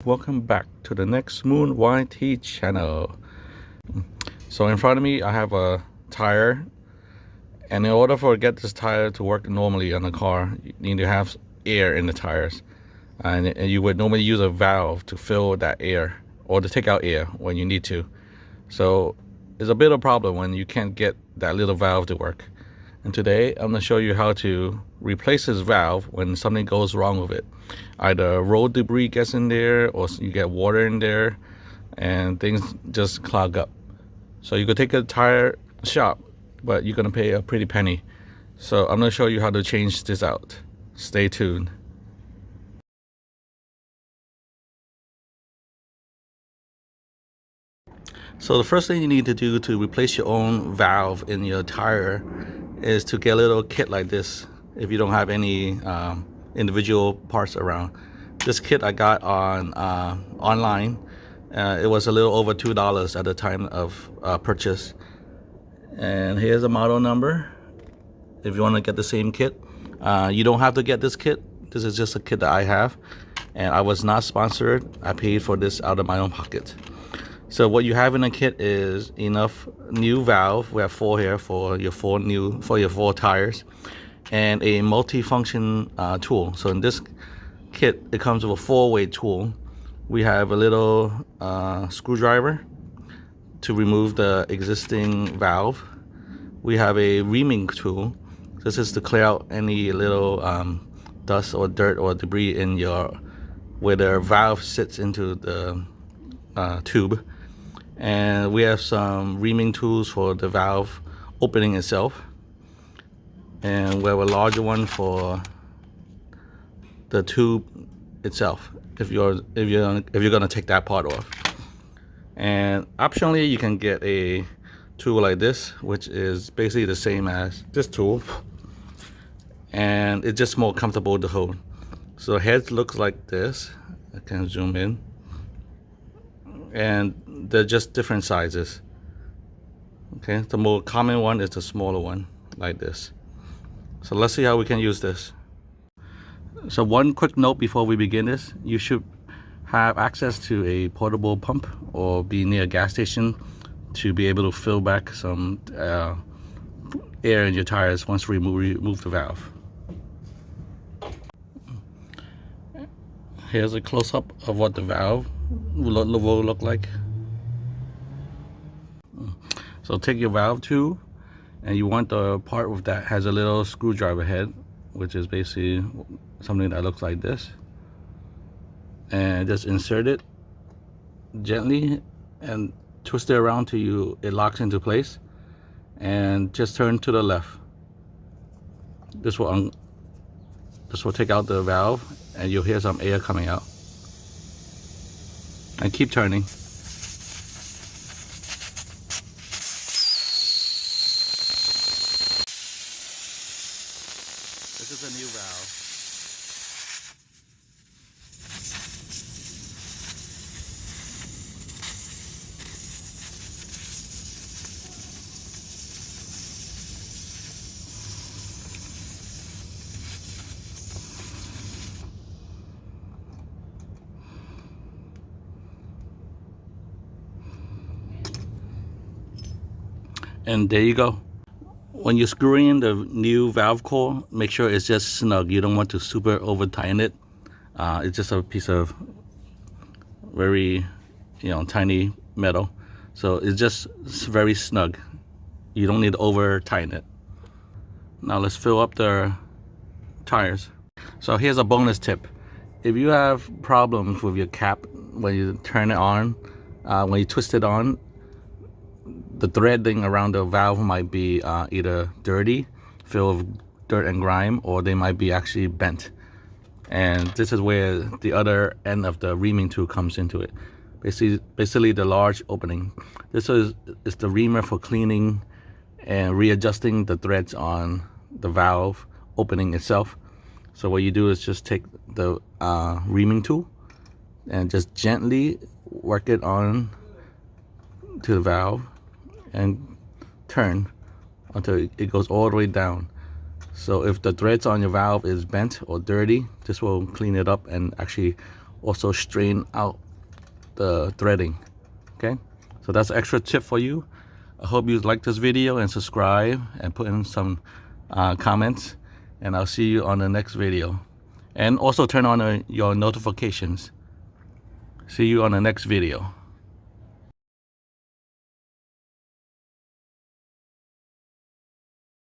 Welcome back to the Next Moon YT channel. So in front of me I have a tire, and in order for get this tire to work normally on a car, you need to have air in the tires, and you would normally use a valve to fill that air or to take out air when you need to. So it's a bit of a problem when you can't get that little valve to work. And today I'm going to show you how to replace this valve when something goes wrong with it. Either road debris gets in there, or you get water in there and things just clog up. So you could take a tire shop, but you're going to pay a pretty penny. So I'm going to show you how to change this out. Stay tuned. So the first thing you need to do to replace your own valve in your tire is to get a little kit like this if you don't have any individual parts around. This kit I got on online. It was a little over $2 at the time of purchase. And here's a model number if you want to get the same kit. You don't have to get this kit. This is just a kit that I have, and I was not sponsored. I paid for this out of my own pocket. So what you have in the kit is enough new valve. We have 4 here for your 4 tires, and a multi-function tool. So in this kit, it comes with a 4-way tool. We have a little screwdriver to remove the existing valve. We have a reaming tool. This is to clear out any little dust or dirt or debris in where the valve sits into the tube. And we have some reaming tools for the valve opening itself, and we have a larger one for the tube itself if you're gonna take that part off. And optionally, you can get a tool like this, which is basically the same as this tool, and it's just more comfortable to hold. So the head looks like this. I can zoom in, and they're just different sizes. Okay, the more common one is the smaller one, like this. So let's see how we can use this. So one quick note before we begin this: you should have access to a portable pump or be near a gas station to be able to fill back some air in your tires once we remove the valve. Here's a close-up of what the valve will look like. So take your valve tube, and you want the part with that has a little screwdriver head, which is basically something that looks like this, and just insert it gently and twist it around till it locks into place, and just turn to the left. This will take out the valve, and you'll hear some air coming out. And keep turning. This is a new valve. And there you go. When you're screwing in the new valve core, make sure it's just snug. You don't want to super over tighten it. It's just a piece of very tiny metal, so it's just very snug. You don't need to over tighten it. Now let's fill up the tires. So here's a bonus tip: if you have problems with your cap when you turn it on, when you twist it on, the threading around the valve might be either dirty, filled with dirt and grime, or they might be actually bent. And this is where the other end of the reaming tool comes into it. Basically the large opening. This is the reamer for cleaning and readjusting the threads on the valve opening itself. So what you do is just take the reaming tool and just gently work it on to the valve and turn until it goes all the way down. So if the threads on your valve is bent or dirty, this will clean it up and actually also straighten out the threading. Okay, so that's an extra tip for you. I hope you like this video and subscribe and put in some comments, and I'll see you on the next video. And also turn on your notifications. See you on the next video.